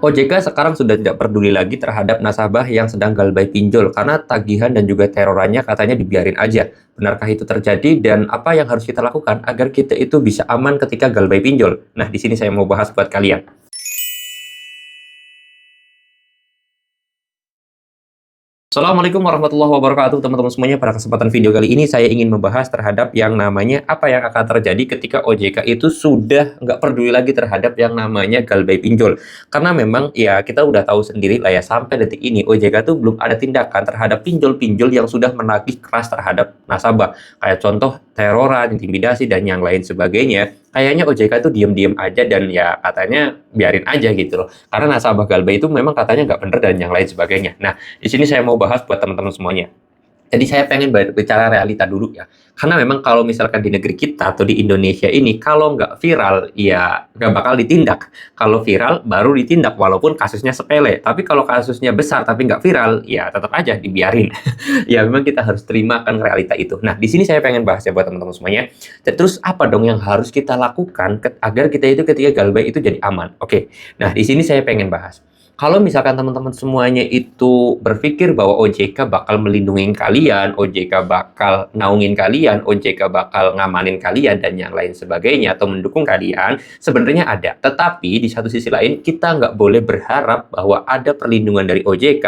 OJK sekarang sudah tidak peduli lagi terhadap nasabah yang sedang galbay pinjol karena tagihan dan juga terorannya katanya dibiarin aja. Benarkah itu terjadi dan apa yang harus kita lakukan agar kita itu bisa aman ketika galbay pinjol? Nah, di sini saya mau bahas buat kalian. Assalamualaikum warahmatullahi wabarakatuh teman-teman semuanya. Pada kesempatan video kali ini saya ingin membahas terhadap yang namanya apa yang akan terjadi ketika OJK itu sudah nggak peduli lagi terhadap yang namanya galbay pinjol. Karena memang ya kita udah tahu sendiri lah ya, sampai detik ini OJK tuh belum ada tindakan terhadap pinjol-pinjol yang sudah menagih keras terhadap nasabah. Kayak contoh teroran, intimidasi, dan yang lain sebagainya. Kayaknya OJK itu diem-diem aja dan ya katanya biarin aja gitu loh. Karena nasabah galbay itu memang katanya nggak bener dan yang lain sebagainya. Nah, di sini saya mau bahas buat teman-teman semuanya. Jadi saya pengen bicara realita dulu ya. Karena memang kalau misalkan di negeri kita atau di Indonesia ini, kalau nggak viral, ya nggak bakal ditindak. Kalau viral, baru ditindak, walaupun kasusnya sepele. Tapi kalau kasusnya besar tapi nggak viral, ya tetap aja dibiarin. Ya memang kita harus terima kan realita itu. Nah, di sini saya pengen bahas ya buat teman-teman semuanya. Terus apa dong yang harus kita lakukan agar kita itu ketika galbay itu jadi aman? Oke, nah di sini saya pengen bahas. Kalau misalkan teman-teman semuanya itu berpikir bahwa OJK bakal melindungi kalian, OJK bakal naungin kalian, OJK bakal ngamanin kalian, dan yang lain sebagainya, atau mendukung kalian, sebenarnya ada. Tetapi di satu sisi lain, kita nggak boleh berharap bahwa ada perlindungan dari OJK,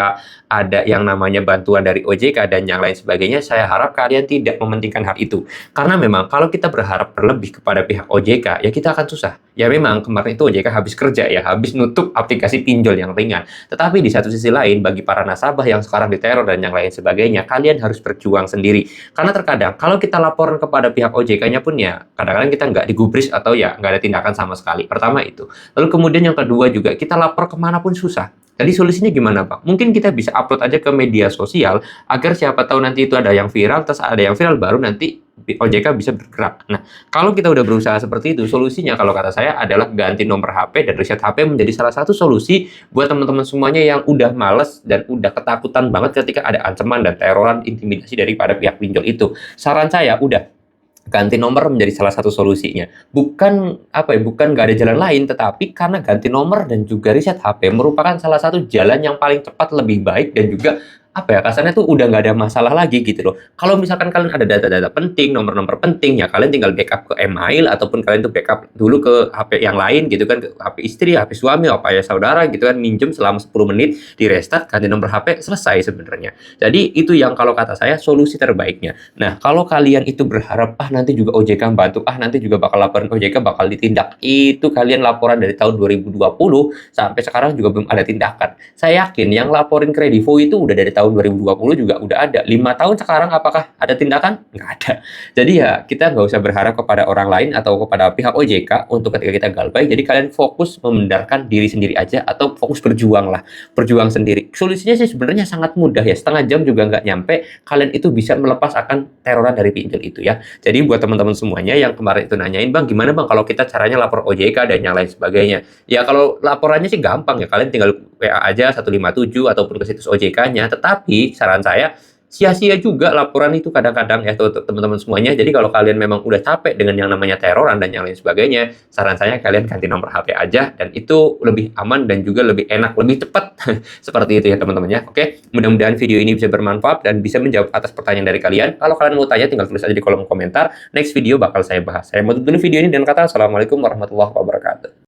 ada yang namanya bantuan dari OJK, dan yang lain sebagainya. Saya harap kalian tidak mementingkan hal itu. Karena memang kalau kita berharap berlebih kepada pihak OJK, ya kita akan susah. Ya memang kemarin itu OJK habis kerja ya, habis nutup aplikasi pinjol yang ringan. Tetapi di satu sisi lain, bagi para nasabah yang sekarang diteror dan yang lain sebagainya, kalian harus berjuang sendiri. Karena terkadang, kalau kita laporan kepada pihak OJK-nya pun ya, kadang-kadang kita nggak digubris atau ya nggak ada tindakan sama sekali. Pertama itu. Lalu kemudian yang kedua juga, kita lapor kemana pun susah. Jadi solusinya gimana, Pak? Mungkin kita bisa upload aja ke media sosial, agar siapa tahu nanti itu ada yang viral, terus ada yang viral, baru nanti OJK bisa bergerak. Nah, kalau kita udah berusaha seperti itu, solusinya kalau kata saya adalah ganti nomor HP dan reset HP menjadi salah satu solusi buat teman-teman semuanya yang udah males dan udah ketakutan banget ketika ada ancaman dan teroran intimidasi daripada pihak pinjol itu. Saran saya, udah ganti nomor menjadi salah satu solusinya. Bukan apa ya, bukan nggak ada jalan lain, tetapi karena ganti nomor dan juga reset HP merupakan salah satu jalan yang paling cepat, lebih baik, dan juga apa ya, kasarnya tuh udah nggak ada masalah lagi gitu loh. Kalau misalkan kalian ada data-data penting, nomor-nomor penting, ya kalian tinggal backup ke email, ataupun kalian tuh backup dulu ke HP yang lain gitu kan, ke HP istri, HP suami, apa ya saudara gitu kan, minjem selama 10 menit, di restart, ganti nomor HP, selesai sebenarnya. Jadi itu yang kalau kata saya solusi terbaiknya. Nah, kalau kalian itu berharap, nanti juga OJK bantu, nanti juga bakal laporan OJK, bakal ditindak. Itu kalian laporan dari tahun 2020 sampai sekarang juga belum ada tindakan. Saya yakin yang laporin Kredivo itu udah dari tahun 2020 juga udah ada. 5 tahun sekarang apakah ada tindakan? Nggak ada. Jadi ya kita nggak usah berharap kepada orang lain atau kepada pihak OJK untuk ketika kita galbay. Jadi kalian fokus membenarkan diri sendiri aja atau fokus berjuang lah. Berjuang sendiri. Solusinya sih sebenarnya sangat mudah ya. Setengah jam juga nggak nyampe. Kalian itu bisa melepas akan teroran dari pinjol itu ya. Jadi buat teman-teman semuanya yang kemarin itu nanyain, Bang, gimana Bang kalau kita caranya lapor OJK dan yang lain sebagainya. Ya kalau laporannya sih gampang ya. Kalian tinggal WA aja 157 ataupun ke situs OJK-nya. Tapi saran saya, sia-sia juga laporan itu kadang-kadang ya untuk teman-teman semuanya. Jadi kalau kalian memang udah capek dengan yang namanya teroran dan yang lain sebagainya, saran saya kalian ganti nomor HP aja, dan itu lebih aman dan juga lebih enak, lebih cepat. Seperti itu ya teman-teman ya. Oke, mudah-mudahan video ini bisa bermanfaat dan bisa menjawab atas pertanyaan dari kalian. Kalau kalian mau tanya, tinggal tulis aja di kolom komentar. Next video bakal saya bahas. Saya mau tutup dulu video ini dengan kata Assalamualaikum warahmatullahi wabarakatuh.